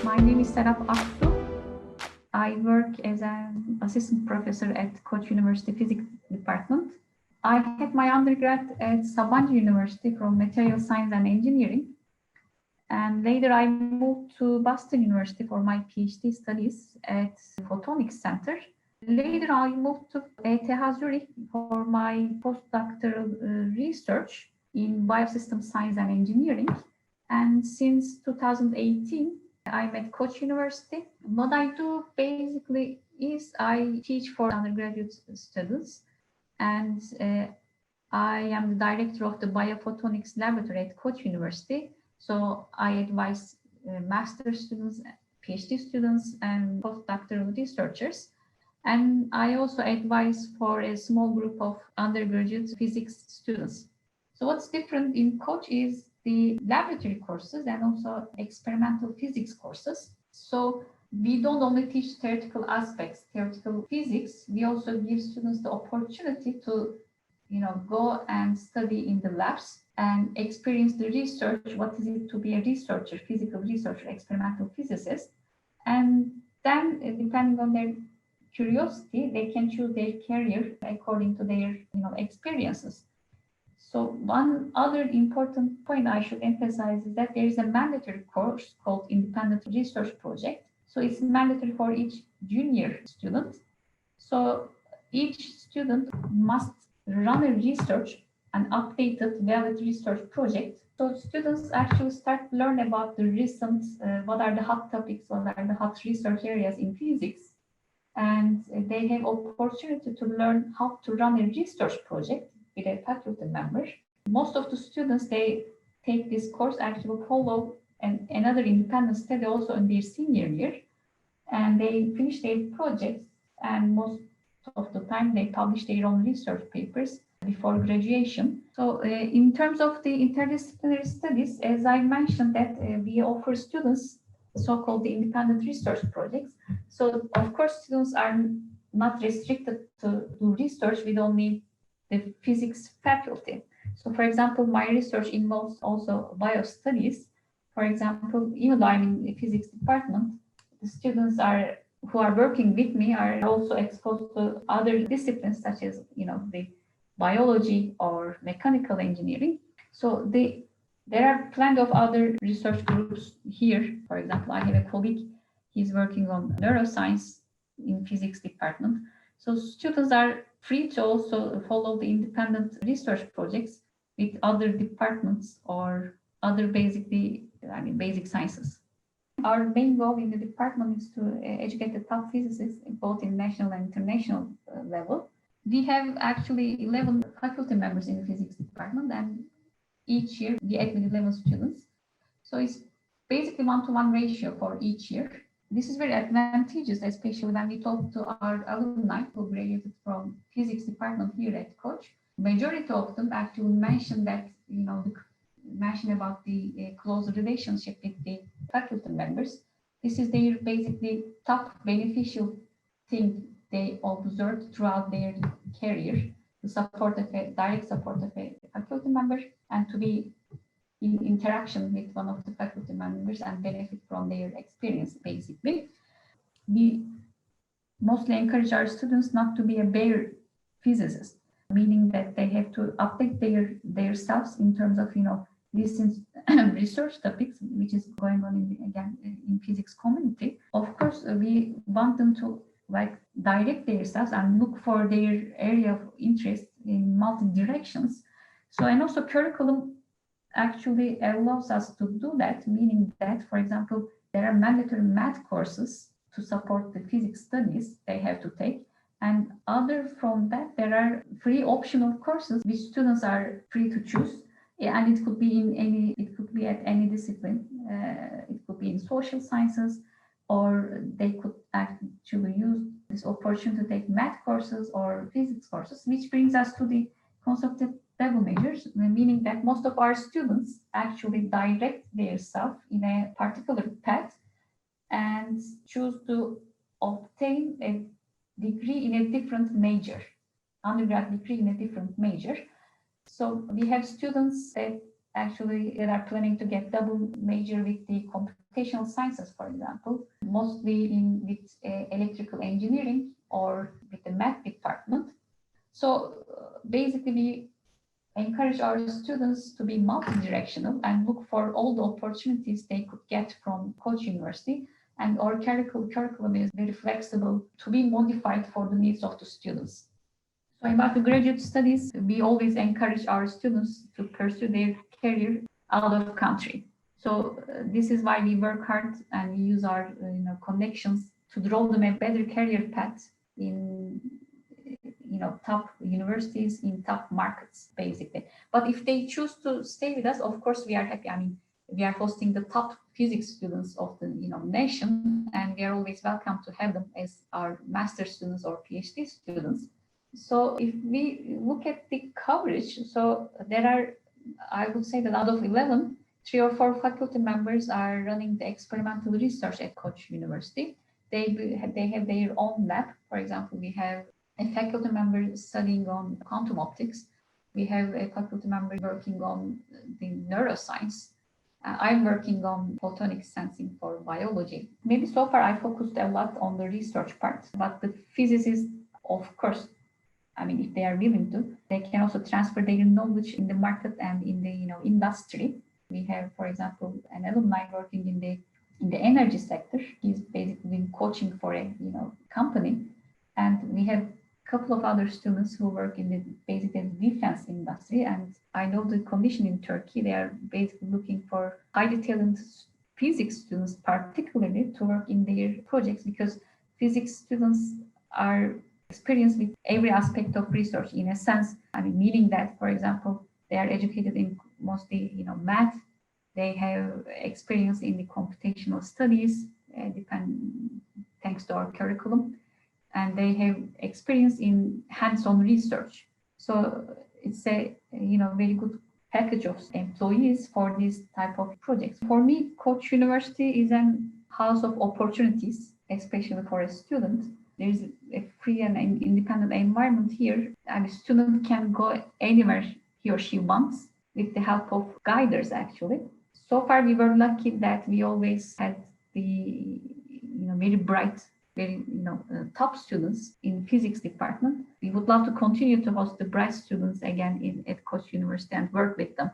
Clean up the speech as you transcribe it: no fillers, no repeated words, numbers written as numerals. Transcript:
My name is Serap Aksu. I work as an assistant professor at Koç University Physics Department. I had my undergrad at Sabancı University from Material Science and Engineering. And later I moved to Boston University for my PhD studies at Photonics Center. Later I moved to ETH Zurich for my postdoctoral research in biosystem science and engineering. And since 2018, I'm at Koç University. What I do basically is I teach for undergraduate students, and I am the director of the Biophotonics Laboratory at Koç University. So I advise master students, PhD students, and postdoctoral researchers. And I also advise for a small group of undergraduate physics students. So what's different in Koç is the laboratory courses and also experimental physics courses. So we don't only teach theoretical aspects, theoretical physics, we also give students the opportunity to go and study in the labs and experience the research. What is it to be a researcher, physical researcher, experimental physicist? And then depending on their curiosity, they can choose their career according to their experiences. So one other important point I should emphasize is that there is a mandatory course called Independent Research Project. So it's mandatory for each junior student. So each student must run a research, an updated, valid research project. So students actually start to learn about the recent, what are the hot topics, what are the hot research areas in physics. And they have opportunity to learn how to run a research project with a faculty member. Most of the students, they take this course, actually follow another independent study also in their senior year, and they finish their projects, and most of the time they publish their own research papers before graduation. So in terms of the interdisciplinary studies, as I mentioned that we offer students so-called the independent research projects. So of course students are not restricted to do research with only the physics faculty. So for example, my research involves also biostudies. For example, even though I'm in the physics department, the students who are working with me are also exposed to other disciplines such as the biology or mechanical engineering. So there are plenty of other research groups here. For example, I have a colleague, he's working on neuroscience in physics department. So students are free to also follow the independent research projects with other departments or other basic sciences. Our main goal in the department is to educate the top physicists both in national and international level. We have actually 11 faculty members in the physics department, and each year we admit 11 students. So it's basically 1-to-1 ratio for each year. This is very advantageous, especially when we talk to our alumni who graduated from physics department here at Koç. Majority of them actually mention that, mention about the close relationship with the faculty members. This is their basically top beneficial thing they observed throughout their career, the support of direct support of a faculty member, and to be in interaction with one of the faculty members and benefit from their experience, basically. We mostly encourage our students not to be a bare physicist, meaning that they have to update their selves in terms of, recent research topics, which is going on in physics community. Of course, we want them to direct themselves and look for their area of interest in multi directions. So, and also curriculum actually allows us to do that, meaning that, for example, there are mandatory math courses to support the physics studies they have to take. And other from that, there are free optional courses which students are free to choose. And it could be at any discipline. It could be in social sciences, or they could actually use this opportunity to take math courses or physics courses, which brings us to the concept of double majors, meaning that most of our students actually direct themselves in a particular path and choose to obtain a degree in a different major, undergrad degree in a different major. So we have students that actually that are planning to get double major with the computational sciences, for example, mostly in with electrical engineering or with the math department. So basically, we encourage our students to be multi-directional and look for all the opportunities they could get from Koç University. And our curriculum is very flexible to be modified for the needs of the students. So about the graduate studies, we always encourage our students to pursue their career out of country. So this is why we work hard and we use our connections to draw them a better career path in top universities in top markets, basically. But if they choose to stay with us, of course we are happy. I mean, we are hosting the top physics students of the nation, and we are always welcome to have them as our master students or PhD students. So if we look at the coverage, so there are, I would say that out of 11, 3 or 4 faculty members are running the experimental research at Koç University. They have their own lab. For example, we have a faculty member studying on quantum optics. We have a faculty member working on the neuroscience. I'm working on photonic sensing for biology. Maybe so far I focused a lot on the research part, but the physicists, of course, I mean, if they are willing to, they can also transfer their knowledge in the market and in the industry. We have, for example, an alumni working in the energy sector. He's basically been coaching for a company, and we have a couple of other students who work in the basically defense industry. And I know the condition in Turkey, they are basically looking for highly talented physics students, particularly to work in their projects, because physics students are experienced with every aspect of research in a sense. I mean, meaning that, for example, they are educated in mostly math. They have experience in the computational studies, thanks to our curriculum, and they have experience in hands-on research. So it's a very good package of employees for this type of projects. For me, Koç University is a house of opportunities, especially for a student. There is a free and independent environment here, and a student can go anywhere he or she wants with the help of guiders, actually. So far, we were lucky that we always had the very bright, very top students in physics department. We would love to continue to host the bright students again at Koç University and work with them.